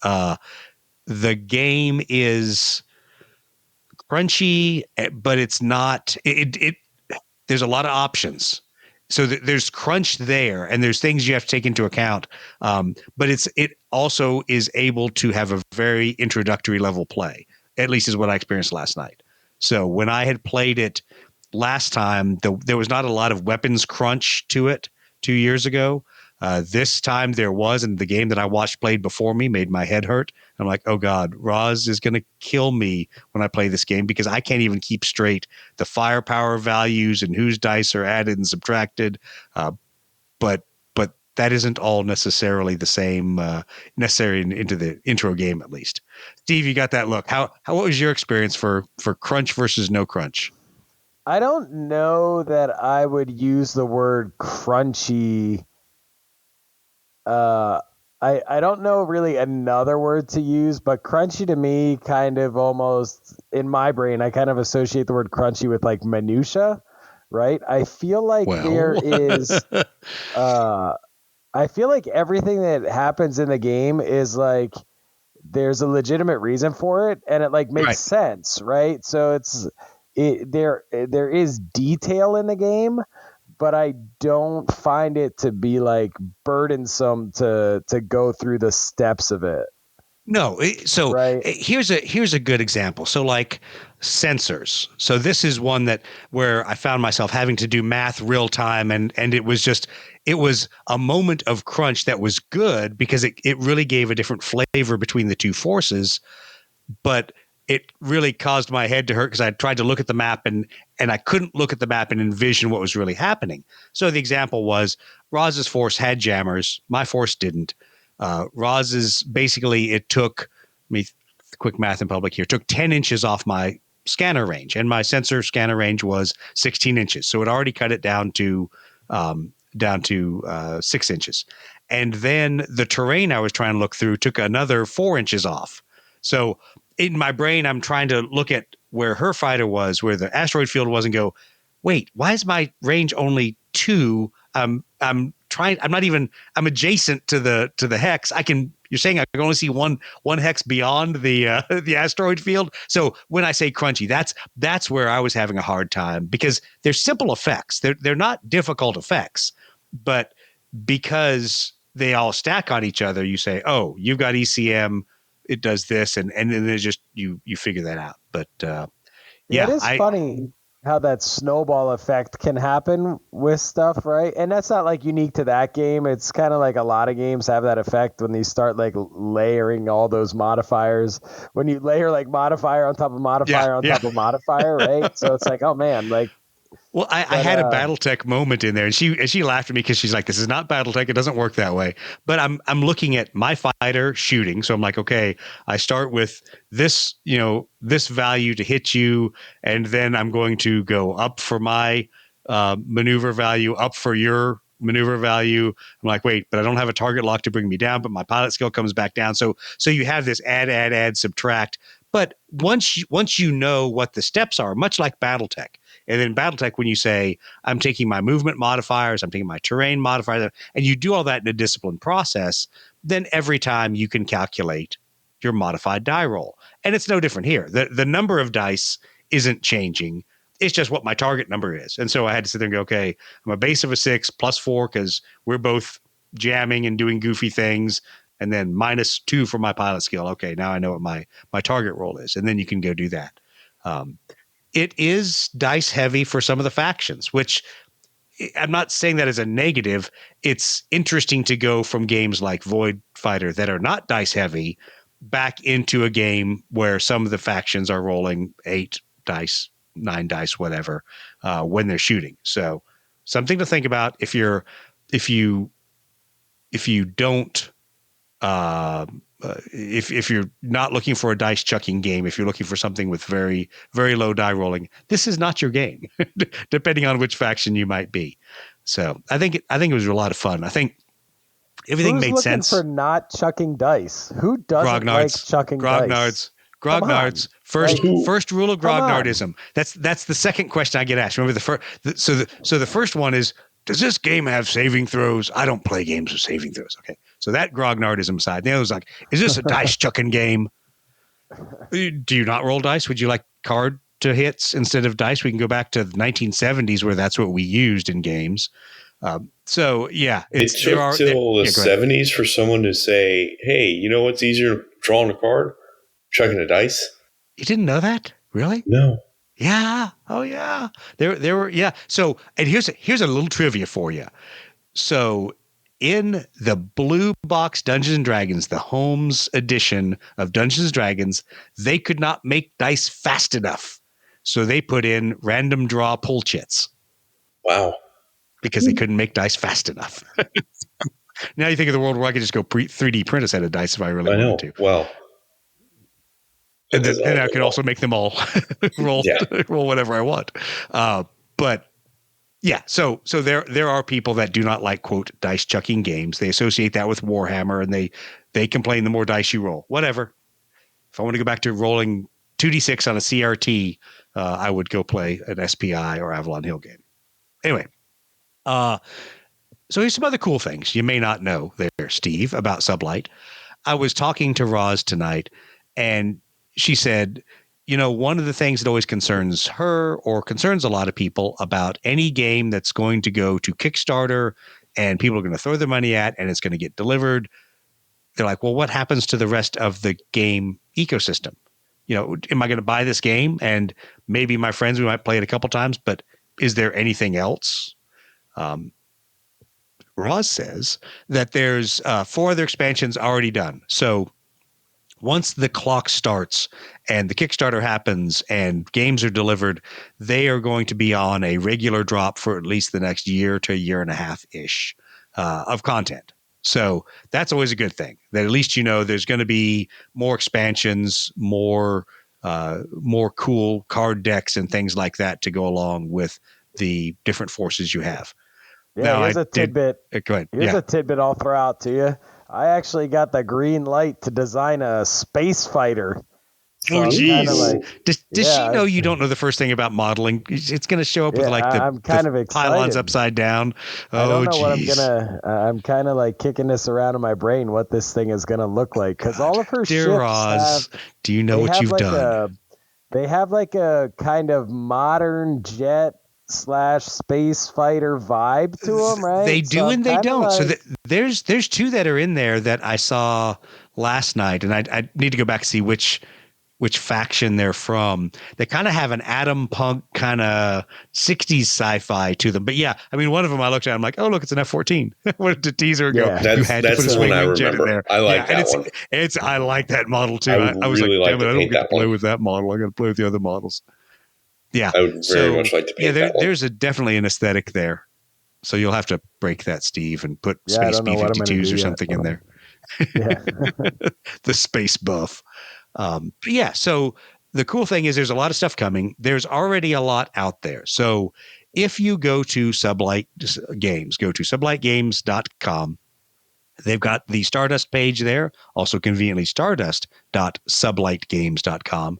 The game is crunchy, but it's not. There's a lot of options. So there's crunch there, and there's things you have to take into account. But it also is able to have a very introductory level play. At least is what I experienced last night. So when I had played it last time, there was not a lot of weapons crunch to it 2 years ago. This time there was, and the game that I watched played before me made my head hurt. I'm like, oh God, Roz is going to kill me when I play this game because I can't even keep straight the firepower values and whose dice are added and subtracted. But that isn't all necessarily the same necessary into the intro game, at least. Steve, you got that look. What was your experience for crunch versus no crunch? I don't know that I would use the word crunchy. I don't know really another word to use, but crunchy to me kind of almost in my brain, I kind of associate the word crunchy with like minutia, right? I feel like there is, I feel like everything that happens in the game is like, there's a legitimate reason for it and it like makes sense, right? So there is detail in the game, but I don't find it to be like burdensome to go through the steps of it. No, so here's a good example. So like sensors. So this is one where I found myself having to do math real time, and it was a moment of crunch that was good because it really gave a different flavor between the two forces, but it really caused my head to hurt because I tried to look at the map and I couldn't look at the map and envision what was really happening. So the example was Roz's force had jammers, my force didn't. Roz's basically it took quick math in public here, took 10 inches off my scanner range, and my sensor scanner range was 16 inches. So it already cut it down to 6 inches. And then the terrain I was trying to look through took another 4 inches off. So in my brain, I'm trying to look at where her fighter was, where the asteroid field was, and go, wait, why is my range only 2? I'm adjacent to the hex. You're saying I can only see one hex beyond the asteroid field. So when I say crunchy, that's where I was having a hard time because they're simple effects. They're not difficult effects, but because they all stack on each other, you say, oh, you've got ECM, it does this, and then it's just you figure that out. But it is funny how that snowball effect can happen with stuff, right? And that's not like unique to that game. It's kind of like a lot of games have that effect when you start like layering all those modifiers. When you layer like modifier on top of modifier on top of modifier, right? So it's like, oh man, like. Well, I had a BattleTech moment in there, and she laughed at me because she's like, "This is not BattleTech; it doesn't work that way." But I'm looking at my fighter shooting, so I'm like, okay, I start with this, this value to hit you, and then I'm going to go up for my maneuver value, up for your maneuver value. I'm like, wait, but I don't have a target lock to bring me down, but my pilot skill comes back down. So you have this add, subtract. But once you know what the steps are, much like BattleTech. And then BattleTech, when you say, I'm taking my movement modifiers, I'm taking my terrain modifiers, and you do all that in a disciplined process, then every time you can calculate your modified die roll. And it's no different here. The number of dice isn't changing. It's just what my target number is. And so I had to sit there and go, okay, I'm a base of a 6 plus 4 because we're both jamming and doing goofy things. And then -2 for my pilot skill. Okay, now I know what my target roll is. And then you can go do that. It is dice heavy for some of the factions, which I'm not saying that as a negative. It's interesting to go from games like Void Fighter that are not dice heavy back into a game where some of the factions are rolling 8 dice, 9 dice, whatever, when they're shooting. So something to think about if you don't, if you're not looking for a dice chucking game, if you're looking for something with very, very low die rolling, this is not your game, depending on which faction you might be. So I think it was a lot of fun. I think everything made sense. For not chucking dice? Who doesn't like chucking dice? Grognards. First rule of Grognardism. That's the second question I get asked. Remember the first one is, does this game have saving throws? I don't play games with saving throws. Okay. So that Grognardism side. The other was like, is this a dice chucking game? Do you not roll dice? Would you like card to hits instead of dice. We can go back to the 1970s where that's what we used in games. So yeah, It took till the 70s for someone to say, "Hey, you know what's easier, drawing a card, chucking a dice." You didn't know that, really? No. Yeah. Oh yeah. There were yeah. So and here's a little trivia for you. So in the blue box Dungeons and Dragons, the Holmes edition of Dungeons and Dragons, they could not make dice fast enough. So they put in random draw pull chits. Wow. Because they couldn't make dice fast enough. Now you think of the world where I could just go 3D print a set of dice if I really wanted to. Well, and then I could also make them all roll whatever I want. But yeah, so there are people that do not like, quote, dice chucking games. They associate that with Warhammer, and they complain the more dice you roll. Whatever. If I want to go back to rolling 2d6 on a CRT, I would go play an SPI or Avalon Hill game. Anyway. So here's some other cool things you may not know there, Steve, about Sublight. I was talking to Roz tonight, and she said, you know, one of the things that always concerns her or concerns a lot of people about any game that's going to go to Kickstarter and people are going to throw their money at and it's going to get delivered. They're like, well, what happens to the rest of the game ecosystem? You know, am I going to buy this game? And maybe my friends, we might play it a couple times, but is there anything else? Roz says that there's 4 other expansions already done. So once the clock starts and the Kickstarter happens and games are delivered, they are going to be on a regular drop for at least the next year to a year and a half-ish of content. So that's always a good thing, that at least you know there's going to be more expansions, more cool card decks and things like that to go along with the different forces you have. Yeah, now, here's a tidbit. Go ahead. Here's a tidbit I'll throw out to you. I actually got the green light to design a space fighter. So geez. Does she know you don't know the first thing about modeling? It's going to show up with like the pylons upside down. I don't know what I'm going to, I'm kind of like kicking this around in my brain, what this thing is going to look like. Because all of her ships Roz, do you know what you've done? They have like a kind of modern jet / space fighter vibe to them, right? They do and they don't. So there's 2 that are in there that I saw last night, and I need to go back and see which faction they're from. They kind of have an Atom Punk kind of 60s sci-fi to them. But yeah, I mean, one of them I looked at, I'm like, oh, look, it's an F-14. What did teaser ago? Yeah, you had to put a swing wing jet in there. I like that one. I like that model too. I was really like, damn it, I don't get to play with that model. I got to play with the other models. Yeah, I would very much like to paint that one. There's definitely an aesthetic there. So you'll have to break that, Steve, and put Space B-52s or something in there. Yeah. The space buff. So the cool thing is there's a lot of stuff coming. There's already a lot out there. So if you go to Sublight Games, go to sublightgames.com. They've got the Stardust page there, also conveniently stardust.sublightgames.com.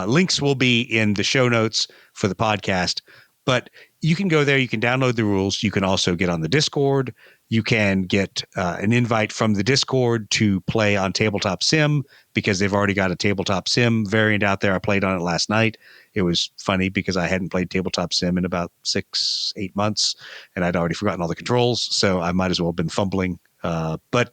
Links will be in the show notes for the podcast, but you can go there. You can download the rules. You can also get on the Discord. You can get an invite from the Discord to play on Tabletop Sim because they've already got a Tabletop Sim variant out there. I played on it last night. It was funny because I hadn't played Tabletop Sim in about 6-8 months, and I'd already forgotten all the controls, so I might as well have been fumbling. But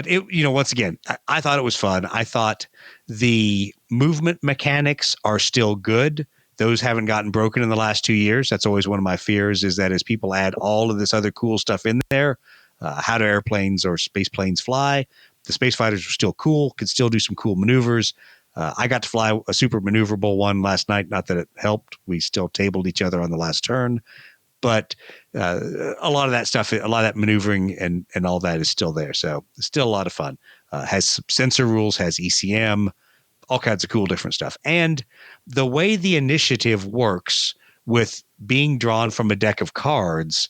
it, once again, I thought it was fun. I thought the movement mechanics are still good. Those haven't gotten broken in the last 2 years. That's always one of my fears, is that as people add all of this other cool stuff in there, how do airplanes or space planes fly? The space fighters are still cool, could still do some cool maneuvers. I got to fly a super maneuverable one last night. Not that it helped. We still tabled each other on the last turn. But a lot of that stuff, a lot of that maneuvering and all that is still there. So it's still a lot of fun. Has sensor rules, has ECM, all kinds of cool different stuff. And the way the initiative works with being drawn from a deck of cards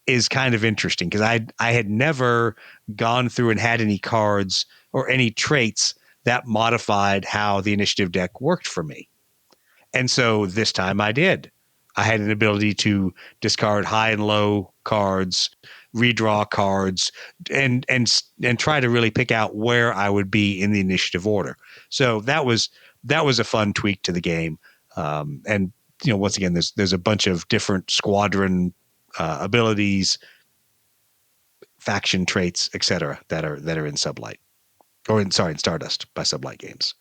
is kind of interesting because I had never gone through and had any cards or any traits that modified how the initiative deck worked for me. And so this time I did. I had an ability to discard high and low cards, redraw cards, and try to really pick out where I would be in the initiative order. So that was a fun tweak to the game. And once again, there's a bunch of different squadron abilities, faction traits, etc. that are in Sublight, in Stardust by Sublight Games.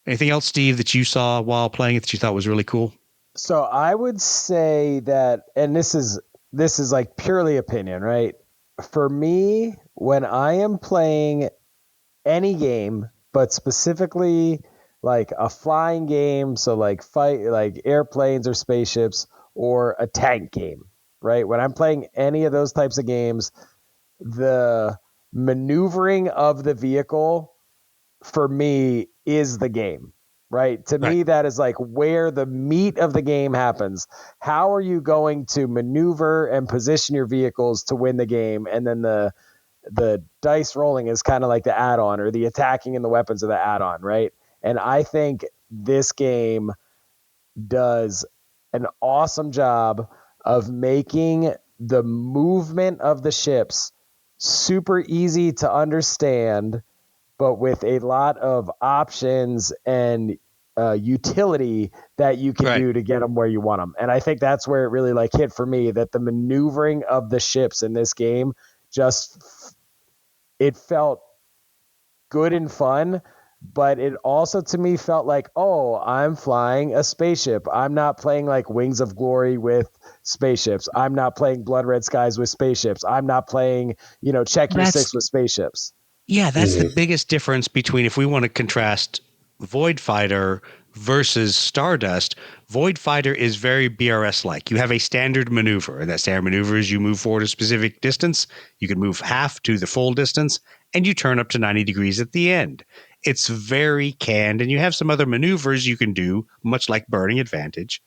Anything else, Steve, that you saw while playing it that you thought was really cool? So I would say that, and this is like purely opinion, right? For me, when I am playing any game, but specifically like a flying game, so like airplanes or spaceships, or a tank game, right? When I'm playing any of those types of games, the maneuvering of the vehicle for me is the game, right? To me, that is like where the meat of the game happens. How are you going to maneuver and position your vehicles to win the game? And then the dice rolling is kind of like the add-on, or the attacking and the weapons are the add-on, right? And I think this game does an awesome job of making the movement of the ships super easy to understand, but with a lot of options and utility that you can do to get them where you want them. And I think that's where it really like hit for me, that the maneuvering of the ships in this game it felt good and fun, but it also to me felt like, oh, I'm flying a spaceship. I'm not playing like Wings of Glory with spaceships. I'm not playing Blood Red Skies with spaceships. I'm not playing, Check Your Six with spaceships. Yeah, that's the biggest difference between, if we want to contrast Void Fighter versus Stardust, Void Fighter is very BRS-like. You have a standard maneuver, and that standard maneuver is you move forward a specific distance, you can move half to the full distance, and you turn up to 90 degrees at the end. It's very canned, and you have some other maneuvers you can do, much like Burning Advantage.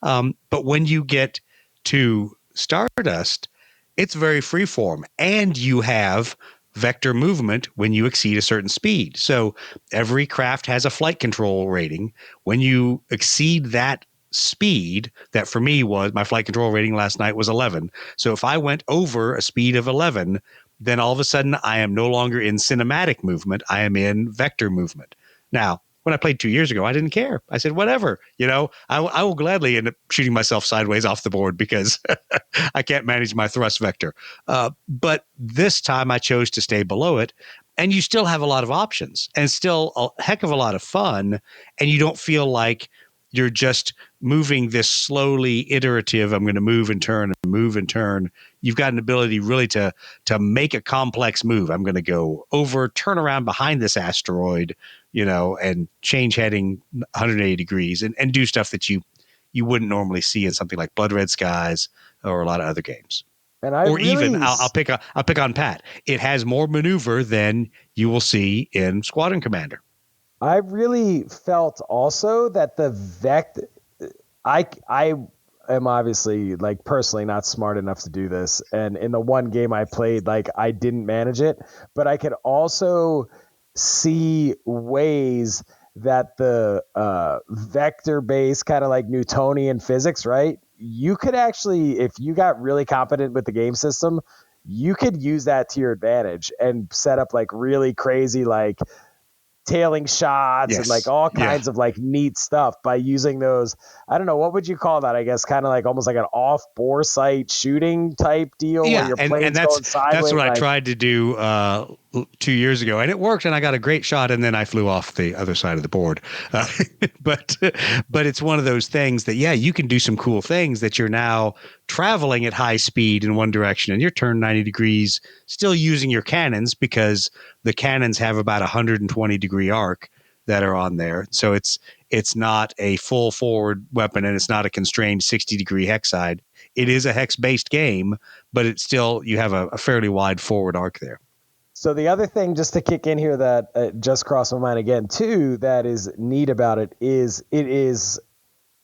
But when you get to Stardust, it's very freeform, and you have vector movement when you exceed a certain speed. So every craft has a flight control rating. When you exceed that speed, that for me was, my flight control rating last night was 11. So if I went over a speed of 11, then all of a sudden I am no longer in cinematic movement. I am in vector movement. Now, when I played 2 years ago, I didn't care. I said, whatever, I will gladly end up shooting myself sideways off the board because I can't manage my thrust vector. But this time I chose to stay below it, and you still have a lot of options and still a heck of a lot of fun. And you don't feel like you're just moving this slowly iterative, I'm going to move and turn and move and turn. You've got an ability really to make a complex move. I'm going to go over, turn around behind this asteroid, and change heading 180 degrees and do stuff that you wouldn't normally see in something like Blood Red Skies or a lot of other games. And I'll pick on Pat. It has more maneuver than you will see in Squadron Commander. I really felt also that the vector, I am obviously like personally not smart enough to do this. And in the one game I played, like I didn't manage it, but I could also see ways that the vector-based kind of like Newtonian physics, right? You could actually, if you got really competent with the game system, you could use that to your advantage and set up like really crazy, like tailing shots and like all kinds of like neat stuff by using those. I don't know, what would you call that? I guess kind of like almost like an off bore sight shooting type deal where your plane's going sideways. That's what I tried to do 2 years ago, and it worked, and I got a great shot, and then I flew off the other side of the board. But it's one of those things that, you can do some cool things that you're now traveling at high speed in one direction, and you're turned 90 degrees, still using your cannons, because the cannons have about 120 degree arc that are on there. So it's not a full forward weapon, and it's not a constrained 60 degree hex side. It is a hex based game, but it's still, you have a fairly wide forward arc there. So the other thing, just to kick in here, that just crossed my mind again too, that is neat about it is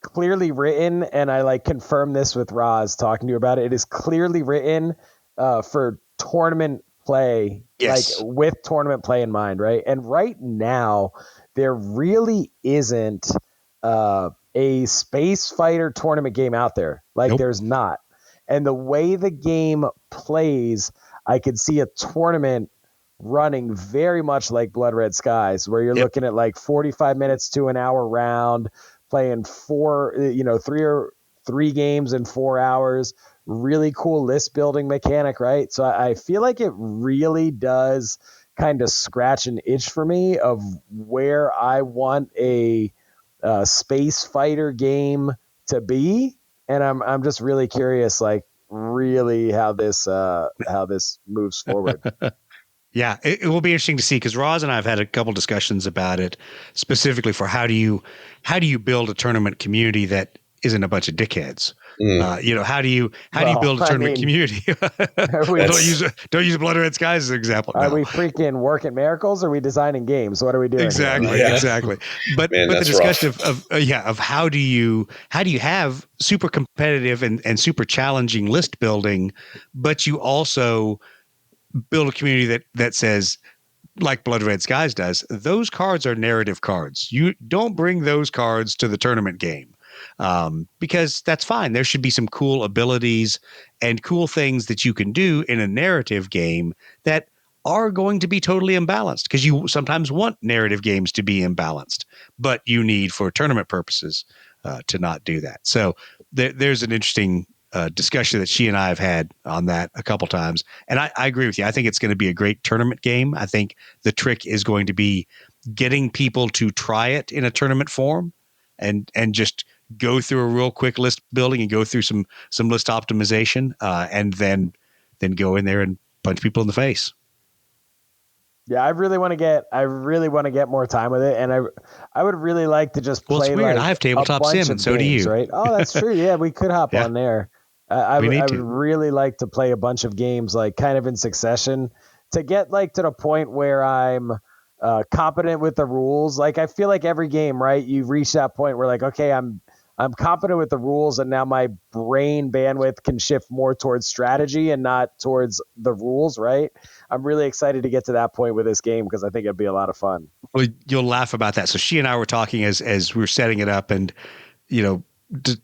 clearly written, and I like confirmed this with Roz talking to you about it. It is clearly written for tournament play, like with tournament play in mind, right? And right now, there really isn't a space fighter tournament game out there. Like there's not. And the way the game plays, I could see a tournament running very much like Blood Red Skies, where you're looking at like 45 minutes to an hour round, playing three games in 4 hours. Really cool list building mechanic, right? So I feel like it really does kind of scratch an itch for me of where I want a space fighter game to be, and I'm just really curious, like really how this moves forward. Yeah, it will be interesting to see, because Roz and I have had a couple discussions about it specifically for how do you build a tournament community that isn't a bunch of dickheads. How do you build a tournament community? Don't use Blood Red Skies as an example. Are we freaking working miracles? Or are we designing games? What are we doing? Exactly, here, right? exactly. But the discussion of how do you have super competitive and super challenging list building, but you also build a community that says, like Blood Red Skies does, those cards are narrative cards. You don't bring those cards to the tournament game, because that's fine. There should be some cool abilities and cool things that you can do in a narrative game that are going to be totally imbalanced, because you sometimes want narrative games to be imbalanced, but you need, for tournament purposes, to not do that. So there's an interesting discussion that she and I have had on that a couple times. And I agree with you. I think it's going to be a great tournament game. I think the trick is going to be getting people to try it in a tournament form and just go through a real quick list building and go through some list optimization, and then go in there and punch people in the face. Yeah, I really want to get more time with it, and I would really like to just play. Well, it's weird. Like I have tabletop sim, and so games, do you. right? Oh, that's true. Yeah, we could hop on there. I would really like to play a bunch of games, like kind of in succession, to get like to the point where I'm competent with the rules. Like I feel like every game, right? You reach that point where like, okay, I'm competent with the rules, and now my brain bandwidth can shift more towards strategy and not towards the rules, right? I'm really excited to get to that point with this game, because I think it'd be a lot of fun. Well, you'll laugh about that. So she and I were talking as we were setting it up, and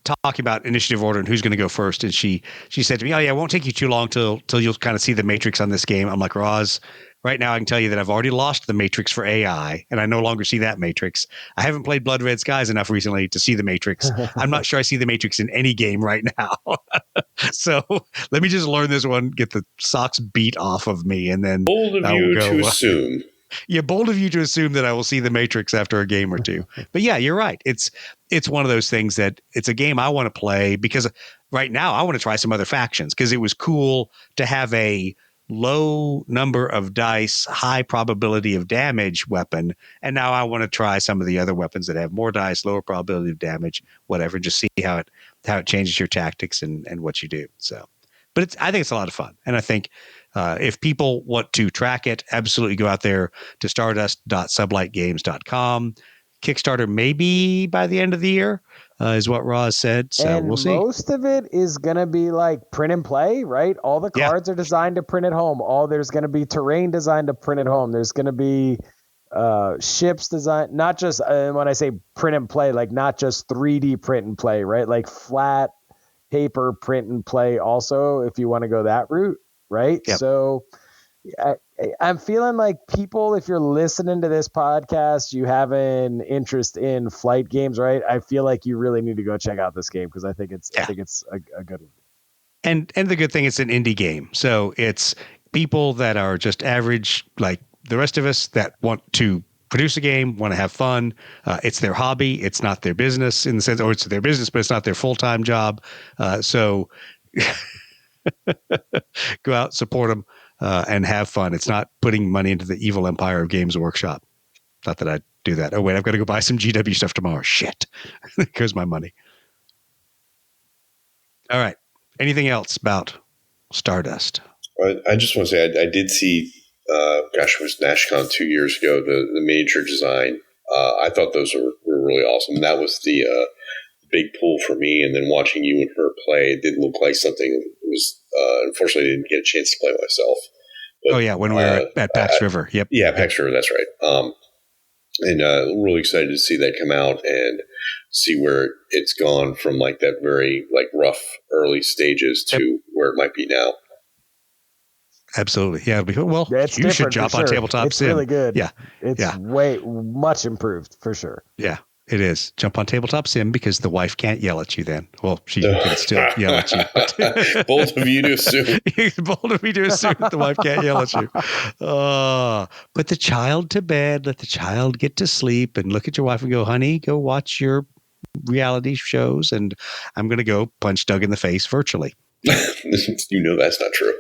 talking about initiative order and who's going to go first. And she said to me, "Oh yeah, it won't take you too long till you'll kind of see the matrix on this game." I'm like, Roz, right now I can tell you that I've already lost the matrix for AI, and I no longer see that matrix. I haven't played Blood Red Skies enough recently to see the matrix. I'm not sure I see the matrix in any game right now. So let me just learn this one, get the socks beat off of me, and then bold of you to assume. Yeah, bold of you to assume that I will see the Matrix after a game or two. But yeah, you're right. It's one of those things that it's a game I want to play, because right now I want to try some other factions, because it was cool to have a low number of dice, high probability of damage weapon. And now I want to try some of the other weapons that have more dice, lower probability of damage, whatever, just see how it changes your tactics and what you do. So, but I think it's a lot of fun. And I think if people want to track it, absolutely go out there to stardust.sublightgames.com. Kickstarter maybe by the end of the year, is what Roz said. So and we'll see. Most of it is going to be like print and play, right? All the cards are designed to print at home. There's going to be terrain designed to print at home. There's going to be ships designed, not just, when I say print and play, like not just 3D print and play, right? Like flat paper print and play also, if you want to go that route. Right. Yep. So I'm feeling like people, if you're listening to this podcast, you have an interest in flight games, right? I feel like you really need to go check out this game, because I think it's a good one. And the good thing, it's an indie game. So it's people that are just average, like the rest of us, that want to produce a game, want to have fun. It's their hobby. It's not their business, in the sense, or it's their business, but it's not their full-time job. So go out, support them, and have fun. It's not putting money into the evil empire of Games Workshop. Not that I do that. Oh wait, I've got to go buy some GW stuff tomorrow. Shit. There goes my money. All right. Anything else about Stardust? I just want to say I did see, it was NashCon 2 years ago, the miniature design. I thought those were really awesome. That was the big pull for me. And then watching you and her play, it did look like something that was, unfortunately, I didn't get a chance to play myself. But, when we were at PAX River. Yep. Yeah, PAX River, that's right. And really excited to see that come out and see where it's gone from like that very like rough early stages to where it might be now. Absolutely. Yeah. Well, you should jump on Tabletop It's Sim. Really good. Yeah. It's much improved for sure. Yeah. It is. Jump on Tabletop Sim because the wife can't yell at you then. Well, she can still yell at you. But Bold of you to assume. bold of me to assume that the wife can't yell at you. Put the child to bed. Let the child get to sleep and look at your wife and go, honey, go watch your reality shows. And I'm going to go punch Doug in the face virtually. You know that's not true.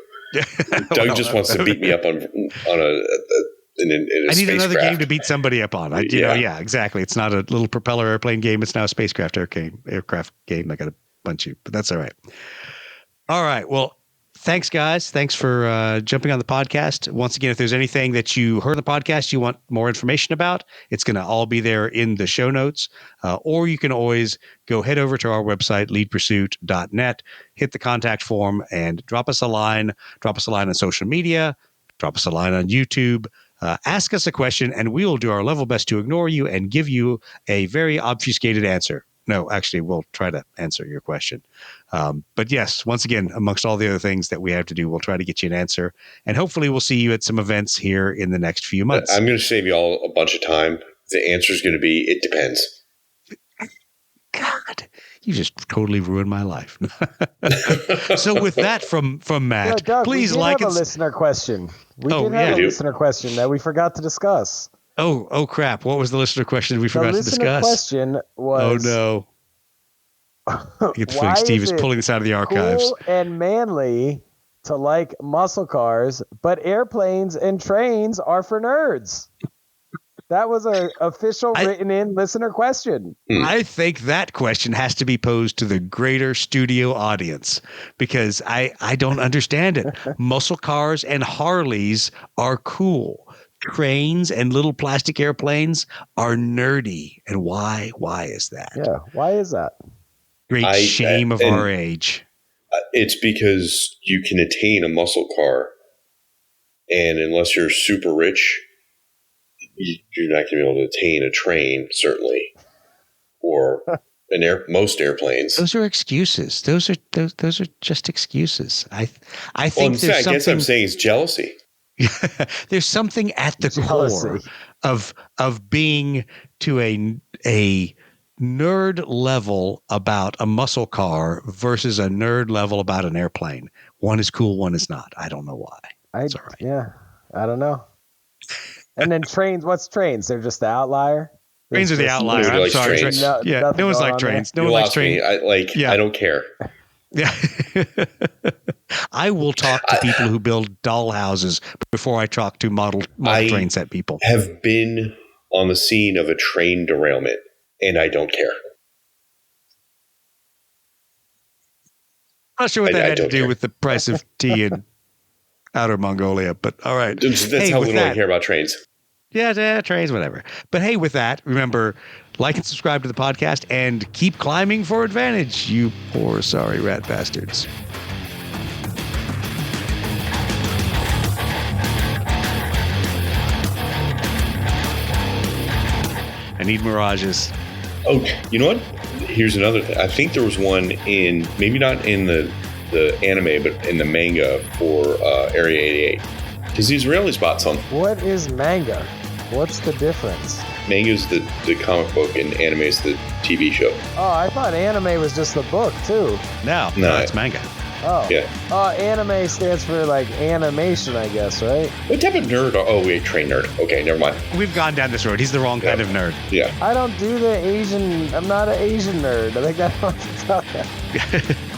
Doug just wants to beat me up on a I need another game to beat somebody up on. Yeah, exactly. It's not a little propeller airplane game. It's now a spacecraft aircraft game. I got to punch you, but that's all right. All right. Well, thanks, guys. Thanks for jumping on the podcast. Once again, if there's anything that you heard on the podcast you want more information about, it's going to all be there in the show notes. Or you can always go head over to our website, leadpursuit.net, hit the contact form, and drop us a line. Drop us a line on social media. Drop us a line on YouTube. Ask us a question, and we will do our level best to ignore you and give you a very obfuscated answer. No, actually, we'll try to answer your question. But yes, once again, amongst all the other things that we have to do, we'll try to get you an answer. And hopefully we'll see you at some events here in the next few months. I'm going to save you all a bunch of time. The answer is going to be, it depends. God, you just totally ruined my life. So with that from Matt, Doug, please we like have and a listener question. We Oh, did have yeah. a listener question that we forgot to discuss. Oh crap! What was the listener question we forgot to discuss? The listener question was, oh no! I get the feeling why Steve is is it pulling this out of the archives. cool and manly to like muscle cars, but airplanes and trains are for nerds? That was an official written in listener question. I think that question has to be posed to the greater studio audience because I don't understand it. Muscle cars and Harleys are cool. Trains and little plastic airplanes are nerdy. And why? Why is that? Yeah, why is that? Great shame of our age. It's because you can attain a muscle car, and unless you're super rich, you're not going to be able to attain a train, certainly, or most airplanes. Those are excuses. Those are just excuses. I think Well, there's I guess something. I'm saying it's jealousy. There's something at the core of being to a nerd level about a muscle car versus a nerd level about an airplane. One is cool, one is not. I don't know why. It's all right. Yeah, I don't know. And then trains. What's trains? They're just the outlier. Trains are the outlier. Nobody I'm likes sorry. trains. No one's like trains. No one likes trains. I don't care. Yeah. I will talk to people who build doll houses before I talk to model train set people. I have been on the scene of a train derailment, and I don't care. I'm not sure what that had to do with the price of tea in Outer Mongolia, but all right. That's how we don't care about trains. Yeah, trains, whatever. But hey, with that, remember, like and subscribe to the podcast and keep climbing for advantage, you poor sorry rat bastards. I need mirages. Oh, you know what? Here's another thing. I think there was one in, maybe not in the anime, but in the manga for Area 88. Because the Israelis bought some. What is manga? What's the difference? Manga is the comic book and anime is the TV show. Oh, I thought anime was just the book, too. No, it's manga. Oh. Yeah. Anime stands for, like, animation, I guess, right? What type of nerd? Oh, wait, train nerd. Okay, never mind. We've gone down this road. He's the wrong kind of nerd. Yeah. I don't do I'm not an Asian nerd. I think that's what I'm talking about.